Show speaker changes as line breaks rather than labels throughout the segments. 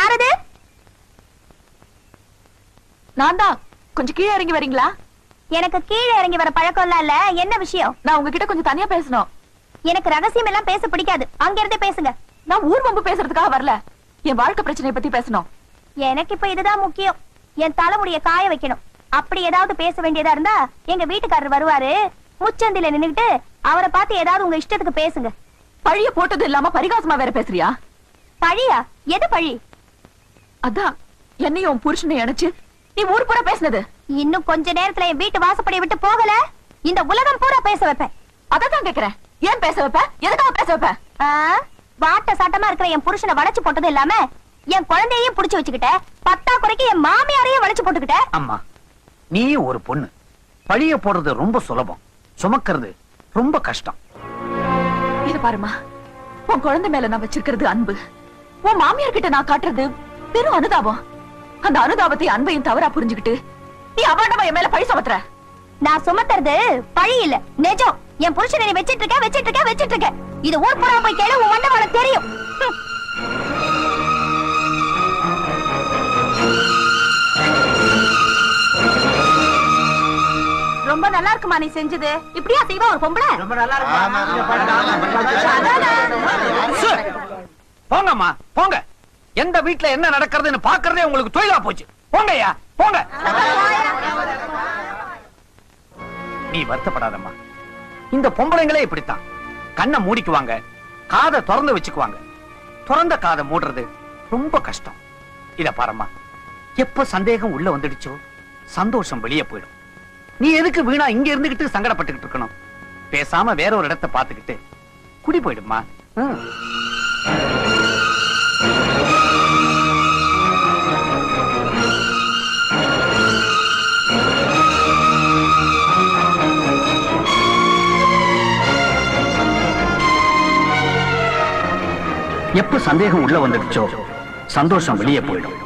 யாரது?
நான் தான். கொஞ்சம் கீழே இறங்கி வரீங்களா?
எனக்கு கீழே இறங்கி வர பழக்கம் இல்ல. என்ன விஷயம்?
நான் உங்ககிட்ட கொஞ்சம் தனியா பேசணும்.
எனக்கு ரகசியம் எல்லாம் பேச பிடிக்காது. அங்க இருந்தே பேசுங்க.
நான் ஊர் வம்பு பேசுறதுக்காக வரல. என் வாழ்க்கை பிரச்சனையை பத்தி பேசணும்.
எனக்கு இப்ப இதுதான் முக்கியம். என் தலைமுடிய காய வைக்கணும். அப்படி ஏதாவது பேச வேண்டியதா இருந்தா எங்க வீட்டுக்காரர் வருவாரு. முச்சந்தில நின்னுட்டு அவரை பார்த்து ஏதாவது உங்க இஷ்டத்துக்கு பேசுங்க.
பழிய போட்டது இல்லாம பரிகாசமா வேற பேசுறியா?
பழியா? எது பழி?
அதான் என்னையும் புருஷனை அணைச்சு நீ ஊர் பூரா பேசுனது.
இன்னும் கொஞ்ச நேரத்துல என் வீட்டு வாசப்படியை விட்டு போகல, இந்த உலகம் பூரா பேச வைப்பேன்.
அதான் கேக்குறேன். ஏன் பேச வைப்ப? எதுக்காக பேச வைப்ப?
வாட்ட சாட்டமா இருக்கிற என் புருஷனை வளைச்சு போட்டது இல்லாம என் குழந்தையையும் புடிச்சு வச்சுக்கிட்ட, பத்தா குறைக்கு என் மாமியாரையும் வளைச்சு போட்டுக்கிட்ட.
அம்மா, நீ ஒரு பொண்ணு. பழிய போடுறது ரொம்ப சுலபம், சுமக்கிறது ரொம்ப கஷ்டம்.
இது பாருமா, உன் குழந்தை மேல நான் வச்சிருக்கிறது அன்பு. உன் மாமியார் கிட்ட நான் காட்டுறது பெரும் அனுதாபம். அந்த அனுதாபத்தை அன்பையும் தவறா புரிஞ்சுக்கிட்டு நீ அபாண்டமா என் மேல பழி சுமத்துற.
நான் சுமத்துறது பழி இல்ல, நிஜம். என் புருஷனை வச்சிட்டு இருக்க. இது ஊர் புறா போய் கேளு, உன் வண்டவாளம் தெரியும். ரொம்ப நல்லா இருக்குமா நீ செஞ்சது? இப்படியா செய்வா ஒரு பொம்பளை?
ரொம்ப நல்லா போங்கம்மா, போங்க. எந்த வீட்டுல என்ன நடக்கிறதுன்னு பாக்குறதே உங்களுக்கு தொழிலா போச்சு. போங்கய்யா, போங்க. நீ வருத்தப்படாதம்மா. இந்த பொம்பளைங்களே இப்படித்தான். கண்ணை மூடிக்குவாங்க, காதை திறந்து வச்சுக்குவாங்க. திறந்த காதை மூடுறது ரொம்ப கஷ்டம். இத பாரம்மா, எப்ப சந்தேகம் உள்ள வந்துடுச்சோ சந்தோஷம் வெளியே போயிடும். நீ எதுக்கு வீணா இங்க இருந்துகிட்டு சங்கடப்பட்டுக்கிட்டு இருக்கணும்? பேசாம வேற ஒரு இடத்தை பார்த்துக்கிட்டு குடி போயிடுமா. எப்ப சந்தேகம் உள்ள வந்துடுச்சோ சந்தோஷம் வெளியே போயிடும்.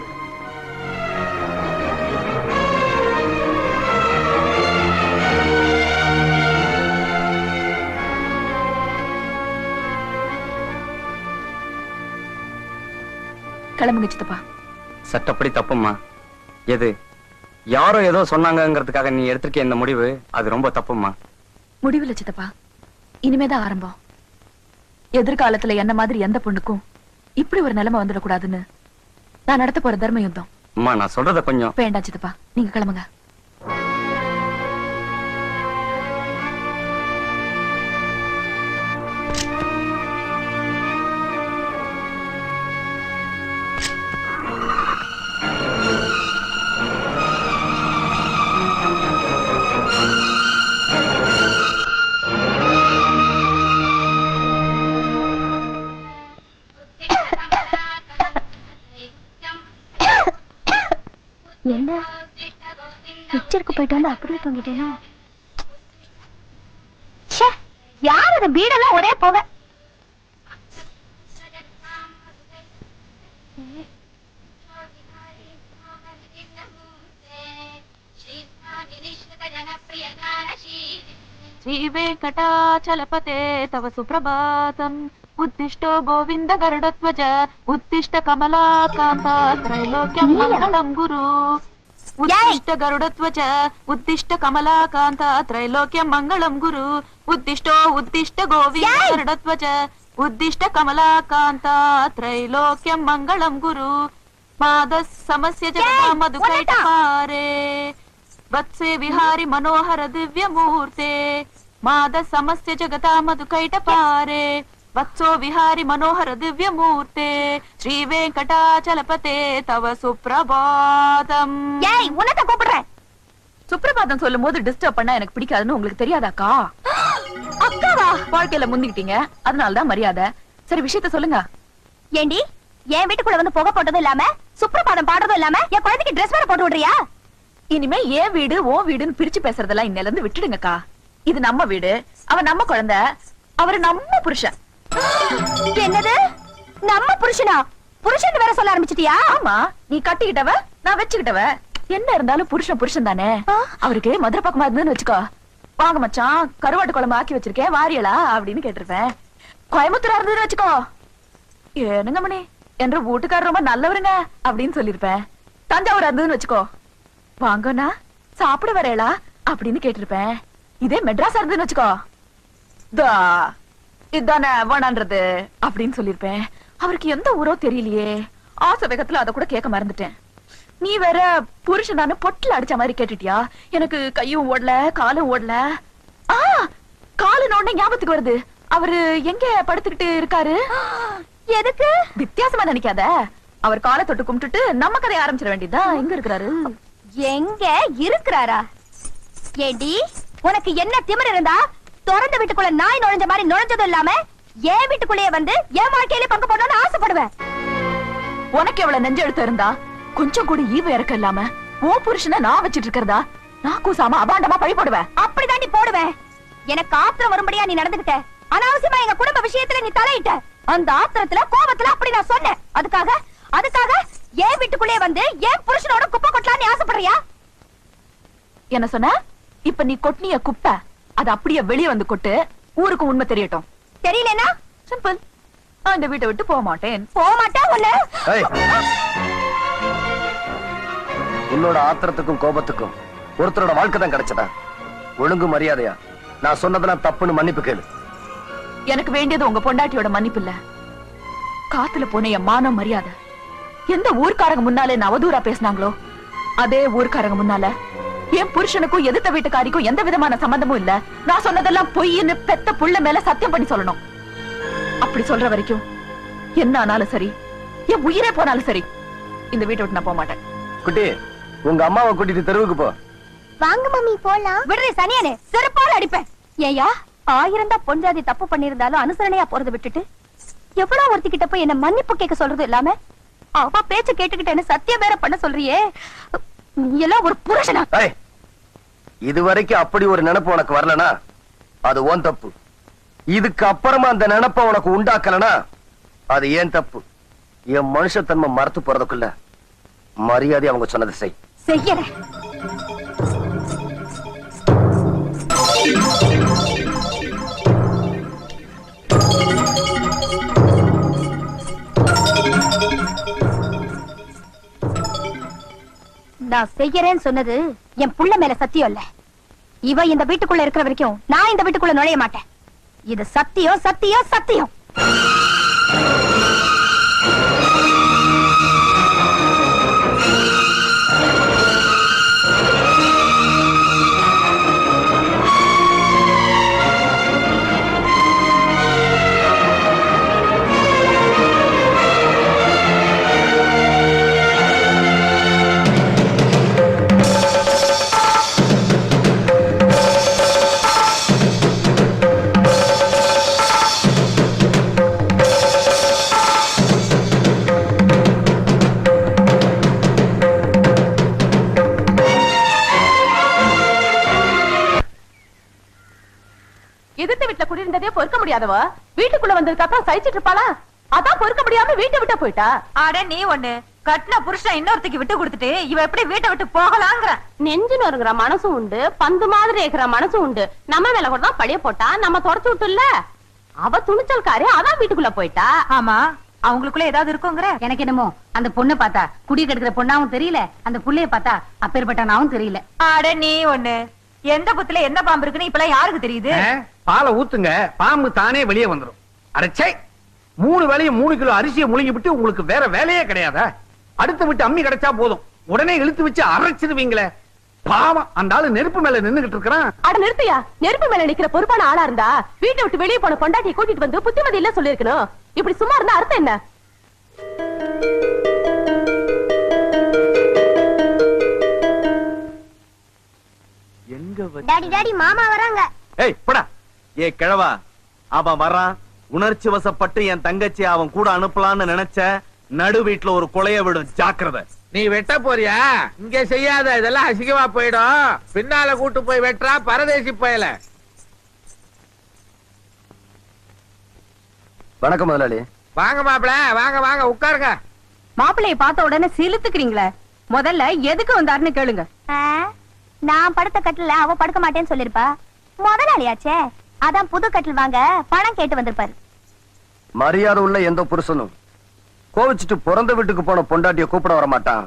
கிளம்புங்க சித்தப்பா.
சட்டப்படி தப்புமா. எது யாரோ ஏதோ சொன்னாங்கிறதுக்காக நீ எடுத்திருக்க இந்த முடிவு, அது ரொம்ப தப்புமா.
முடிவில்லை சித்தப்பா, இனிமேதான் ஆரம்பம். எதிர்காலத்துல என்ன மாதிரி எந்த பொண்ணுக்கும் இப்படி ஒரு நிலைமை வந்துடக்கூடாதுன்னு நான் நடத்த போற தர்ம யுத்தம்.
அம்மா, நான் சொல்றத கொஞ்சம்.
வேண்டாம் சித்தப்பா, நீங்க கிளம்புங்க.
என்ன பிக்சருக்கு போயிட்டு வந்து அப்படியே தூங்கிட்டேனோ? யார் அந்த வீடெல்லாம் ஒரே போக.
ஸ்ரீ வெங்கடாச்சலபதே தவ சுப்ரபாதம். உத்திஷ்டோ கோவிந்த கருடத்வஜ உத்திஷ்ட கமலாகாந்தா த்ரைலோக்யம் மங்களம் குரு. உத்திஷ்ட கருடத்வஜ உத்திஷ்ட கமலாகாந்தா த்ரைலோக்யம் மங்களம் குரு. உத்திஷ்டோ உத்திஷ்ட கோவிந்த கருடத்வஜ உத்திஷ்ட கமலாகாந்தா த்ரைலோக்யம் மங்களம் குரு. மாத சமஸ்ய ஜகதா மதுகைடபாரே வத்சே விஹாரி மனோஹர திவ்ய மூர்த்தே. மாத சமஸ்ய ஜகதா மதுகைடபாரே வத்சோ விஹாரி மனோஹர திவ்ய மூர்த்தே. ஸ்ரீ வெங்கடாச்சலபதே தவ சுப்ரபாதம்.
ஏய், உன்னத கூப்பிடுறேன்.
சுப்ரபாதம் சொல்லும் போது டிஸ்டர்ப் பண்ணா எனக்கு பிடிக்காதுன்னு உங்களுக்கு தெரியாதாக்கா? அக்காவா? வாழ்க்கையில முந்திக்கிட்டீங்க, அதனாலதான் மரியாதை. சரி, விஷயத்த சொல்லுங்க.
ஏண்டி, என் வீட்டுக்குள்ள வந்து புகை போட்டதும் இல்லாம சுப்ரபாதம் பாடுறதும் இல்லாம என் குழந்தைக்கு ட்ரெஸ் வேற போட்டு விடுறியா?
இனிமே ஏன் வீடு ஓ வீடுன்னு பிரிச்சு பேசுறதெல்லாம் இன்னையில இருந்து விட்டுடுங்கக்கா. இது நம்ம வீடு, அவன் நம்ம குழந்தை, அவரு நம்ம புருஷன்.
என்னது, நம்ம புருஷனா? புருஷன் வேற சொல்ல ஆரம்பிச்சிட்டியா?
ஆமா, நீ கட்டிக்கிட்டவ, நான் வச்சுக்கிட்டவ. என்ன இருந்தாலும் புருஷன் புருஷன் தானே. அவருக்கு மதுரை பக்கமா இருந்துன்னு வச்சுக்கோ, வாங்க மச்சான் கருவாட்டு குழம்பு ஆக்கி வச்சிருக்கேன் வாரியலா அப்படின்னு கேட்டிருப்பேன். கோயம்புத்தூரா இருந்ததுன்னு வச்சுக்கோ, ஏனுங்க மணி என்ற வீட்டுக்காரர் ரொம்ப நல்லவருங்க அப்படின்னு சொல்லிருப்பேன். தஞ்சாவூர் இருந்ததுன்னு வச்சுக்கோ, வாங்கண்ணா சாப்பிட வரேளா அப்படின்னு கேட்டிருப்பேன். இதே மெட்ராஸ் இருந்ததுன்னு வச்சுக்கோ, தா இதானே வேணான்றது அப்படின்னு சொல்லிருப்பேன். அவருக்கு எந்த ஊரோ தெரியலையே, ஆசை வேகத்துல அத கூட கேட்க மறந்துட்டேன். நீ வேற புருஷன் தானே பொட்டில் அடிச்ச மாதிரி கேட்டுட்டியா? எனக்கு கையும் ஓடல காலும் ஓடல. காலு உடனே ஞாபகத்துக்கு வருது, அவரு எங்க படுத்துக்கிட்டு இருக்காரு?
எதுக்கு?
வித்தியாசமா நினைக்காத, அவர் காலை தொட்டு கும்பிட்டுட்டு நம்ம கதையை ஆரம்பிச்சிட வேண்டியதுதான். எங்க இருக்கிறாரு?
எங்க இருக்கிறாரா? ஏடி, உனக்கு என்ன திமிரு இருந்தா திறந்த வீட்டுக்குள்ள நாய் நுழைஞ்ச மாதிரி நுழைஞ்சதும் இல்லாம என் வீட்டுக்குள்ளேயே வந்து என் வாழ்க்கையில பங்கு போடணும்னு ஆசைப்படுவேன்.
உனக்கு எவ்வளவு நெஞ்செழுத்து இருந்தா கொஞ்சம் கூட ஈவு இறக்க இல்லாம ஓ புருஷனை நான் வச்சிட்டு இருக்கிறதா நான் கூசாம அபாண்டமா பழி போடுவேன்.
அப்படிதாண்டி போடுவேன். எனக்கு ஆத்திரம் வரும்படியா நீ நடந்துகிட்ட. அனாவசியமா எங்க குடும்ப விஷயத்துல நீ தலையிட்ட. அந்த ஆத்திரத்துல கோபத்துல அப்படி நான் சொன்னேன். அதுக்காக என் வீட்டுக்குள்ளே வந்து என் புருஷனோட குப்பை கொட்டலான்னு ஆசைப்படுறியா?
என்ன சொன்ன? இப்ப நீ கொட்டினிய குப்பை அது அப்படியே வெளியே வந்து கொட்டு, ஊருக்கு உண்மை தெரியட்டும்.
தெரியலனா
சிம்பிள், அந்த வீட்டை விட்டு போக மாட்டேன்.
உன்ன
உன்னோட ஆத்திரத்துக்கும் கோபத்துக்கும் ஒருத்தரோட வாழ்க்கை தான் கிடைச்சதா? ஒழுங்கு மரியாதையா நான் சொன்னதெல்லாம் தப்புன்னு மன்னிப்பு கேளு.
எனக்கு வேண்டியது உங்க பொண்டாட்டியோட மன்னிப்பு இல்ல, காத்துல போன என் மானம் மரியாதை. எந்த ஊர்க்காரங்க முன்னாலே நான் அவதூறா பேசினாங்களோ அதே ஊர்க்காரங்க முன்னால என் புருஷனுக்கும் எதிர்த்த வீட்டுக்காரிக்கும் எந்த விதமான சம்பந்தமும் இல்ல, நான் சொன்னதெல்லாம் பொய்ன்னு பெத்த புள்ள மேல சத்தியம் பண்ணி சொல்லணும். அப்படி சொல்ற வரைக்கும் என்ன ஆனாலும் சரி, என் உயிரே போனாலும் சரி, இந்த வீட்டை விட்டு நான் போக மாட்டேன்.
குட்டி, உங்க அம்மாவை கூட்டிட்டு தெருவுக்கு போ.
வாங்க மம்மி போலாம். விடுறே சனியனே, செருப்பால அடிப்பேன். ஏயா, 1000 தான் பொஞ்சாதி தப்பு பண்ணிருந்தாலும் அனுசரணையா போறதை விட்டுட்டு எவ்வளவு ஒருத்திக்கிட்ட போய் என்ன மன்னிப்பு கேட்க சொல்றது இல்லாம அவ பேச்ச கேட்டுக்கிட்டேன்னு சத்தியம் வேற பண்ண சொல்றியே. நீ எல்லாம் ஒரு புருஷனா?
இதுவரைக்கும் அப்படி ஒரு நினைப்பு உனக்கு வரலனா அது உன் தப்பு. இதுக்கு அப்புறமா அந்த நினைப்ப உனக்கு உண்டாக்கலனா அது ஏன் தப்பு. என் மனுஷத்தன்மை மறத்து போறதுக்குள்ள மரியாதை அவங்க சொன்னதை
செய்யறேன். நான் செய்யறேன்னு சொன்னது என் புள்ள மேல சத்தியம் இல்ல. இவ இந்த வீட்டுக்குள்ள இருக்கிற வரைக்கும் நான் இந்த வீட்டுக்குள்ள நுழைய மாட்டேன். இது சத்தியம் சத்தியம் சத்தியம்.
எதிர்த்த வீட்டுல குடியிருந்ததே பொறுக்க முடியாதவ வீட்டுக்குள்ள வந்ததுக்கு அப்புறம் சகிச்சிட்டு இருப்பாளா? அதான் பொறுக்க முடியாம வீட்டை விட்டு போயிட்டா.
அட நீ ஒண்ணு கட்டின புருஷன் இன்னொருத்திக்கு விட்டு கொடுத்துட்டு இவ எப்படி வீட்டை விட்டு போகலாங்கிற?
நெஞ்சுன்னு இருக்கிற மனசும் உண்டு, பந்து மாதிரி இருக்கிற மனசும் உண்டு. நம்ம மேல கூட தான் பழிய போட்டா, நம்ம தொடச்சு விட்டுல. அவ துணிச்சல்காரி, அதான் வீட்டுக்குள்ள போயிட்டா.
ஆமா, அவங்களுக்குள்ள ஏதாவது இருக்குங்கிற?
எனக்கு என்னமோ அந்த பொண்ணை பார்த்தா குடி கெடுக்கிற பொண்ணாவும் தெரியல, அந்த புள்ளைய பார்த்தா அப்பேற்பட்டனாவும் தெரியல.
அட நீ ஒண்ணு, எந்த புத்துல எந்த பாம்பு இருக்குன்னு இப்பெல்லாம் யாருக்கு தெரியுது?
பாலை ஊத்துங்க, பாம்பு தானே வெளியே வந்துடும். அடச்சை, 3 வேளையும் 3 கிலோ அரிசியை முழுங்கி விட்டு உங்களுக்கு வேற வேலையே கிடையாதா? அடுத்து விட்டு அம்மி கிடைச்சா போதும், உடனே இழுத்து வச்சு அரைச்சிருவீங்களே. பாவம், அந்த ஆளு நெருப்பு மேல நின்னுகிட்டு இருக்கிறான்.
அட நிறுத்தியா, நெருப்பு மேல நிக்கிற பொறுப்பான ஆளா இருந்தா வீட்டை விட்டு வெளியே போன பொண்டாட்டியை கூட்டிட்டு வந்து புத்திமதி இல்ல சொல்லிருக்கணும். இப்படி சும்மா இருந்தா அர்த்தம் என்ன?
டாடி டாடி மாமா வராங்க.
ஏய் போடா. ஏ கிழவா, அவன் வரான். உணர்ச்சி வசப்பட்டு என் தங்கச்சி அவன் கூட அனுப்பலான்னு நினைச்ச, நடு வீட்டுல ஒரு கொலைய விடும், ஜாக்கிரதை.
நீ வெட்ட போறியா? இங்க செய்யாத, இதெல்லாம் அசிங்கமா போயிடும். பின்னால கூட்டு போய் வெட்டுறா பரதேசி பயல.
வணக்கம் முதலாளி.
வாங்க மாப்பிள, வாங்க வாங்க உட்காருங்க.
மாப்பிள்ளைய பார்த்த உடனே சிலுத்துக்கிறீங்களே, முதல்ல எதுக்கு வந்தாருன்னு கேளுங்க.
நான் படுத்த கட்டில அவ படுக்க மாட்டேன்னு சொல்லிருப்பா. முதலாளியாச்சே, அதான் புது கட்டில் வாங்க பணம் கேட்டு வந்திருப்பாரு.
மரியாதை உள்ள எந்த புருஷனும் கோவிச்சுட்டு பிறந்த வீட்டுக்கு போன பொண்டாட்டிய கூப்பிட வர மாட்டான்.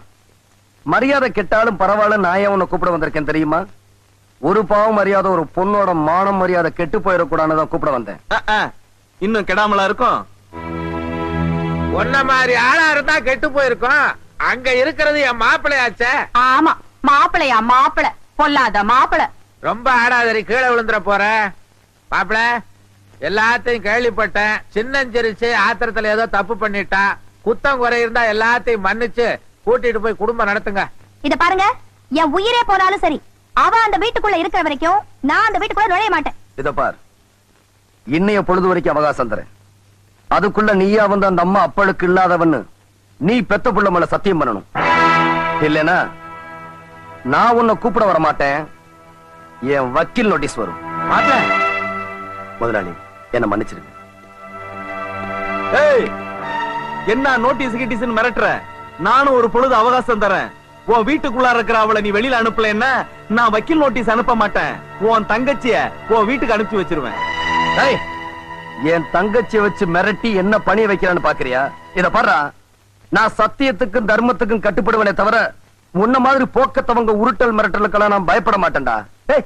மரியாதை கெட்டாலும் பரவாயில்ல, நான் ஏன் உன்னை கூப்பிட வந்திருக்கேன் தெரியுமா? ஒரு பாவம் மரியாதை ஒரு பொண்ணோட மானம் மரியாதை கெட்டு போயிடக்கூடாதுதான் கூப்பிட வந்தேன்.
இன்னும் கெடாமலா இருக்கும்.
உன்ன மாதிரி ஆளா இருந்தா கெட்டு போயிருக்கோம். அங்க இருக்கிறது என் மாப்பிள்ளையாச்சே.
ஆமா, மாப்பிளையா மாப்பிள, பொல்லாத மாப்பிள.
ரொம்ப ஆடாதரி, கீழே விழுந்துற போற. மாப்பிள, எல்லாத்தையும் கேள்விப்பட்டேன். சின்னஞ்சிரிச்சு ஆத்திரத்துல ஏதோ தப்பு பண்ணிட்டா. குத்தம் குறை இருந்தா எல்லாத்தையும் மன்னிச்சு கூட்டிட்டு போய் குடும்பம் நடத்துங்க.
இத பாருங்க, என் உயிரே போனாலும் சரி, அவ அந்த வீட்டுக்குள்ள இருக்கிற வரைக்கும் நான் அந்த வீட்டுக்குள்ள நுழைய மாட்டேன்.
இத பார், இன்னைய பொழுது வரைக்கும் அவகாசம் தரேன். அதுக்குள்ள நீயா வந்து அந்த அம்மா அப்பளுக்கு இல்லாதவன்னு நீ பெத்த புள்ள மேல சத்தியம் பண்ணணும். இல்லனா நான் உன்னை கூப்பிட வர மாட்டேன். என் வக்கீல் நோட்டீஸ் வரும். முதலாளி, என்ன மன்னிச்சிருங்க.
ஏய், என்ன நோட்டீஸ் கிட்டீஸ்னு மிரட்டுற? நானும் ஒரு பொழுது அவகாசம் தரேன். உன் வீட்டுக்குள்ள இருக்கிற அவளை நீ வெளியில அனுப்பல, என்ன நான் வக்கீல் நோட்டீஸ் அனுப்ப மாட்டேன். உன் தங்கச்சிய உன் வீட்டுக்கு அனுப்பிச்சு வச்சிருவேன்.
ஏய், என் தங்கச்சியை வச்சு மிரட்டி என்ன பணி வைக்கிறான்னு பாக்குறியா? இத பாரு, நான் சத்தியத்துக்கும் தர்மத்துக்கும் கட்டுப்படுவனே தவிர உன்ன மாதிரி போக்கத்தவங்க உருட்டல் மிரட்டலுக்கெல்லாம் நான் பயப்பட மாட்டேன்டா. ஏய்,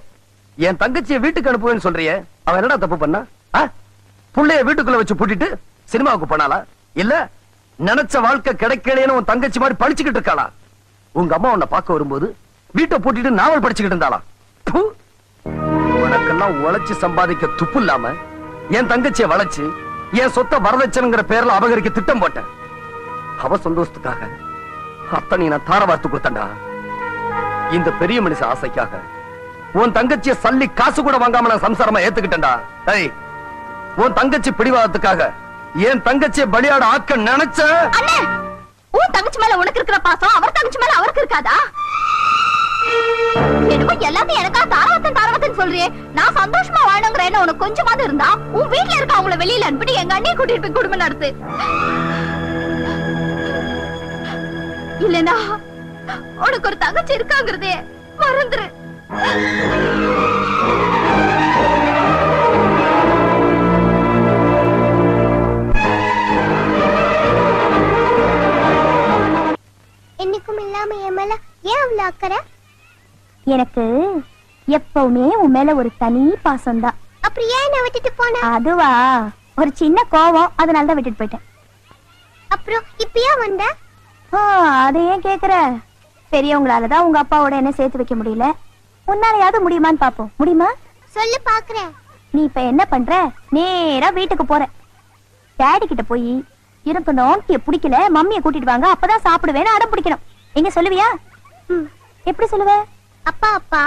என் தங்கச்சியை வீட்டுக்கு அனுப்புவேன்னு சொல்றியே, அவன் என்னடா தப்பு பண்ணா? புள்ளைய வீட்டுக்குள்ள வச்சு பூட்டிட்டு சினிமாவுக்கு போனாளா? இல்ல நினைச்ச வாழ்க்கை கிடைக்கலன்னு உன் தங்கச்சி மாதிரி படிச்சுக்கிட்டு இருக்காளா? உங்க அம்மா உன்னை பார்க்க வரும்போது வீட்டை பூட்டிட்டு நாவல் படிச்சுக்கிட்டு இருந்தாளா? உனக்கெல்லாம் உழைச்சு சம்பாதிக்க துப்பு இல்லாம என் தங்கச்சியை வளைச்சு என் சொத்தை வரதட்சணைங்கிற பேர்ல அபகரிக்க திட்டம் போட்டேன். அவ சந்தோஷத்துக்காக அத்தனை நான் தார வார்த்து கொடுத்தண்டா. இந்த பெரிய மனுஷ ஆசைக்காக உன் தங்கச்சிய சல்லி காசு கூட வாங்காம நான் சம்சாரமா ஏத்துக்கிட்டேன்டா. ஏய், உன் தங்கச்சி பிடிவாதத்துக்காக என் தங்கச்சியை பலியாட ஆக்க நினைச்ச.
உன் தங்கச்சி மேல உனக்கு இருக்கிற பாசம் அவர் தங்கச்சி மேல அவருக்கு இருக்காதா? என்னமோ எல்லாத்தையும் எனக்கா தாரவத்தன் சொல்றியே. நான் சந்தோஷமா வாழணுங்கிற உனக்கு கொஞ்சமாவது இருந்தா உன் வீட்டுல இருக்க அவங்கள வெளியில அனுப்பிட்டு எங்க அண்ணியை கூட்டிட்டு போய் குடும்பம் நடத்து. இல்லனா உனக்கு ஒரு தங்கச்சி இருக்காங்கிறதே மறந்துரு.
என்னைக்கும் இல்லாம என் மேல ஏன் அவ்வளவு அக்கறை?
எனக்கு எப்பவுமே உன் மேல ஒரு தனி பாசம் தான்.
அப்படி ஏன் என்ன விட்டுட்டு போன?
அதுவா, ஒரு சின்ன கோவம், அதனாலதான் விட்டுட்டு போயிட்டேன்.
அப்புறம் இப்பயா வந்த?
அதை ஏன் கேக்குற? பெரியவங்களாலதான் உங்க அப்பாவோட என்ன சேர்த்து வைக்க முடியல. உன்னாலையாவது முடியுமான்னு பாப்போம். முடியுமா?
சொல்லு பாக்குறேன்.
நீ இப்ப என்ன பண்ற? நேரா வீட்டுக்கு போற. டாடி கிட்ட போய் எனக்கு நோண்டிய பிடிக்கல, மம்மியை கூட்டிட்டு வாங்க, அப்பதான் சாப்பிடுவேன்னு அடம் பிடிக்கணும். எங்க சொல்லுவியா? எப்படி சொல்லுவ?
அப்பா அப்பா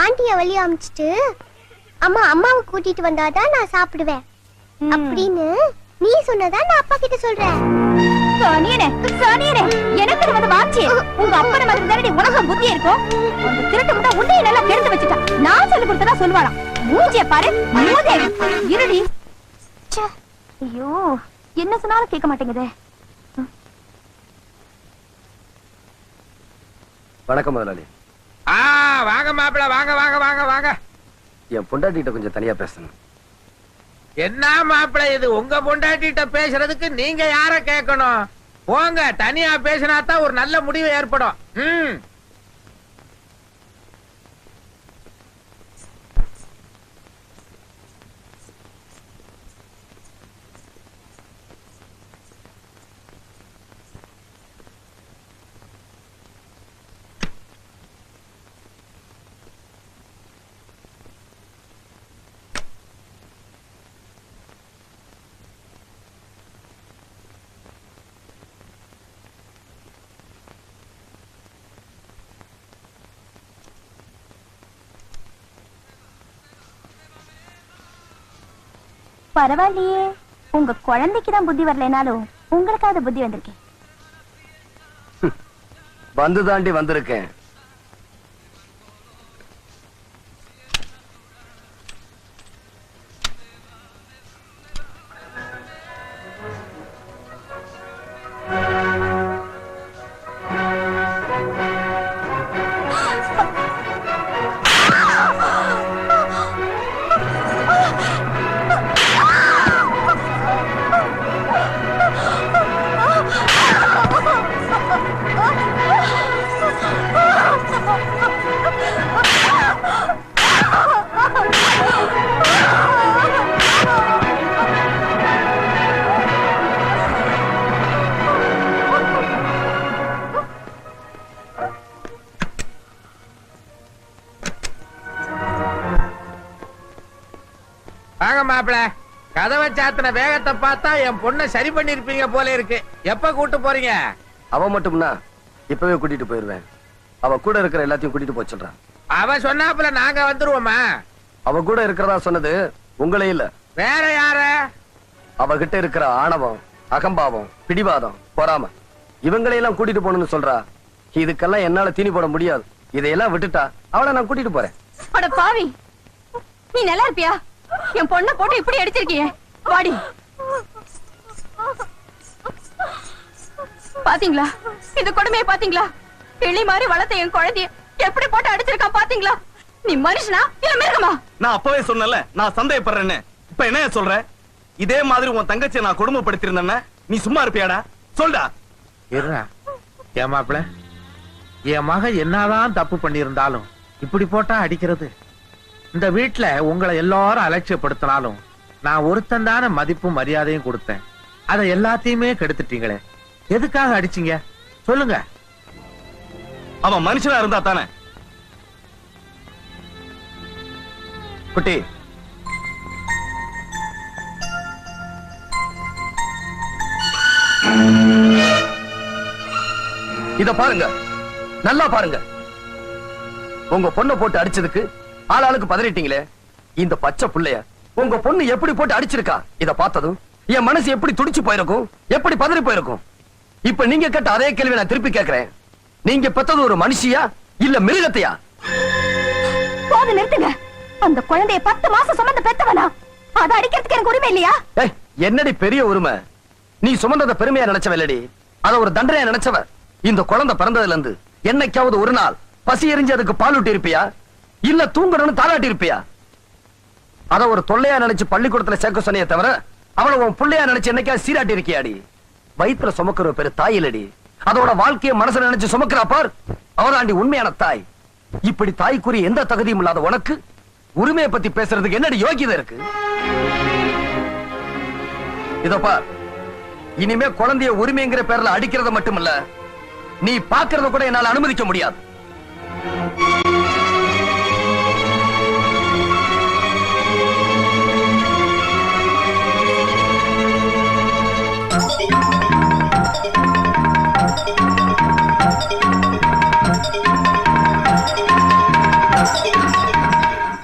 ஆண்டிய வழிய அமிச்சிட்டு அம்மா அம்மாவை கூட்டிட்டு வந்தாதான் நான் சாப்பிடுவேன் அப்படின்னு நீ சொன்னதா நான் அப்பா கிட்ட சொல்றேன்.
எனக்கு வந்து வாச்சி உங்க அப்பா மாதிரி தானே உனக்கு புத்தி இருக்கும். அந்த திருட்டு முட்டை உன்னைய நல்லா கெடுத்து வச்சுட்டா. நான் சொல்லி கொடுத்ததா சொல்லுவாளாம். மூஞ்சிய பாரு, மூதேவி இருடி. ஐயோ, என்ன சொன்னாலும் கேட்க மாட்டேங்குதே.
வணக்கம் முதலாளி.
வாங்க மாப்பிள, வாங்க வாங்க வாங்க வாங்க.
என் பொண்டாட்டிட்ட கொஞ்சம் தனியா பேசணும்.
என்ன மாப்பிள இது? உங்க பொண்டாட்டிட்ட பேசுறதுக்கு நீங்க யார கேட்கணும்? போங்க, தனியா பேசினாதான் ஒரு நல்ல முடிவு ஏற்படும்.
பரவாயில்லையே, உங்க குழந்தைக்கு தான் புத்தி வரலனாலும் உங்களுக்காவது புத்தி வந்திருக்கேன்.
வந்து தாண்டி வந்திருக்கேன்.
வாங்க மாப்பிள. கதவை சாத்தின வேகத்தை பார்த்தா என் பொண்ணை சரி பண்ணிருப்பீங்க போல இருக்கு. எப்ப கூட்டு போறீங்க?
அவ மட்டும்னா இப்பவே கூட்டிட்டு போயிருவேன். அவ கூட இருக்கிற எல்லாத்தையும் கூட்டிட்டு போக சொல்றான்.
அவ சொன்னாப்புல நாங்க வந்துருவோமா?
அவ கூட இருக்கிறதா சொன்னது உங்களே இல்ல,
வேற யார?
அவகிட்ட இருக்கிற ஆணவம், அகம்பாவம், பிடிவாதம், பொறாம இவங்களையெல்லாம் கூட்டிட்டு போகணும்னு சொல்றா. இதுக்கெல்லாம் என்னால தீனி போட முடியாது. இதையெல்லாம் விட்டுட்டா அவளை நான் கூட்டிட்டு போறேன்.
அட பாவி, நீ நல்லா இருப்பியா? என் பொண்ணை போட்டு இப்படி அடிச்சிருக்கியே. வாடி. பாத்தீங்களா இந்த கொடுமையை? பாத்தீங்களா கிளி மாதிரி வளர்த்த என் குழந்தைய எப்படி போட்டு அடிச்சிருக்கான்? பாத்தீங்களா? நீ மனுஷனா இல்ல மிருகமா?
நான் அப்பவே சொன்னல நான் சந்தேகப்படுறேன்னு. இப்ப என்ன சொல்ற? இதே மாதிரி உன் தங்கச்சியை நான் கொடுமைப்படுத்திருந்தேன்னா நீ சும்மா இருப்பியாடா? சொல்டா.
இருடா. ஏன் மாப்பிள, என் மக என்னதான் தப்பு பண்ணியிருந்தாலும் இப்படி போட்டா அடிக்கிறது? இந்த வீட்டுல உங்களை எல்லாரும் அலட்சியப்படுத்தினாலும் நான் ஒருத்தன் தானே மதிப்பும் மரியாதையும் கொடுத்தேன். அதை எல்லாத்தையுமே கெடுத்துட்டீங்களே. எதுக்காக அடிச்சீங்க சொல்லுங்க?
அவன் மனுஷனா இருந்தா தானே.
குட்டி, இத பாருங்க, நல்லா பாருங்க. உங்க பொண்ணை போட்டு அடிச்சதுக்கு ஆளாளுக்கு பதறிட்டீங்களே. இந்த பச்சை புள்ளைய உங்க பொண்ணு எப்படி போட்டு அடிச்சிருக்கா இத பார்த்ததும் என் மனசு எப்படி துடிச்சு போயிருக்கும், எப்படி பதறி போயிருக்கும். இப்ப நீங்க கேட்ட அதே கேள்வி நான் திருப்பி கேட்கிறேன். நீங்க பெத்தது ஒரு மனுஷியா இல்ல மிருகத்தையா?
போது நிறுத்துங்க. அந்த குழந்தைய 10 மாசம் சுமந்து பெத்தவனா? அதை அடிக்கிறதுக்கு எனக்கு உரிமை இல்லையா?
என்னடி பெரிய உரிமை? நீ சுமந்தத பெருமையா நினைச்சவல்லடி, அத ஒரு தண்டனையா நினைச்சவ. இந்த குழந்தை பிறந்ததுல இருந்து என்னைக்காவது ஒரு நாள் பசி எரிஞ்சு அதுக்கு பால் ஊட்டி இருப்பியா? இல்ல தூங்கணும்னு தாளாட்டி இருப்பியா? அத ஒரு தொல்லையா நினைச்சு பள்ளிக்கூடத்துல சேர்க்க சொன்னியே தவிர அவளை உன் பிள்ளையா நினைச்சு என்னைக்கா சீராட்டி இருக்கியாடி? வயிற்றுல சுமக்கிற பேரு தாய் இல்லடி, அதோட வாழ்க்கைய மனசுல நினைச்சு சுமக்கிறா பார், அவதாண்டி உண்மையான தாய். இப்படி தாய்க்குரிய எந்த தகுதியும் இல்லாத உனக்கு உரிமையை பத்தி பேசுறதுக்கு என்னடி யோகியதை இருக்கு? இதோ பார், இனிமே குழந்தைய உரிமைங்கிற பேர்ல அடிக்கிறத மட்டுமில்ல, நீ பாக்குறத கூட என்னால அனுமதிக்க முடியாது.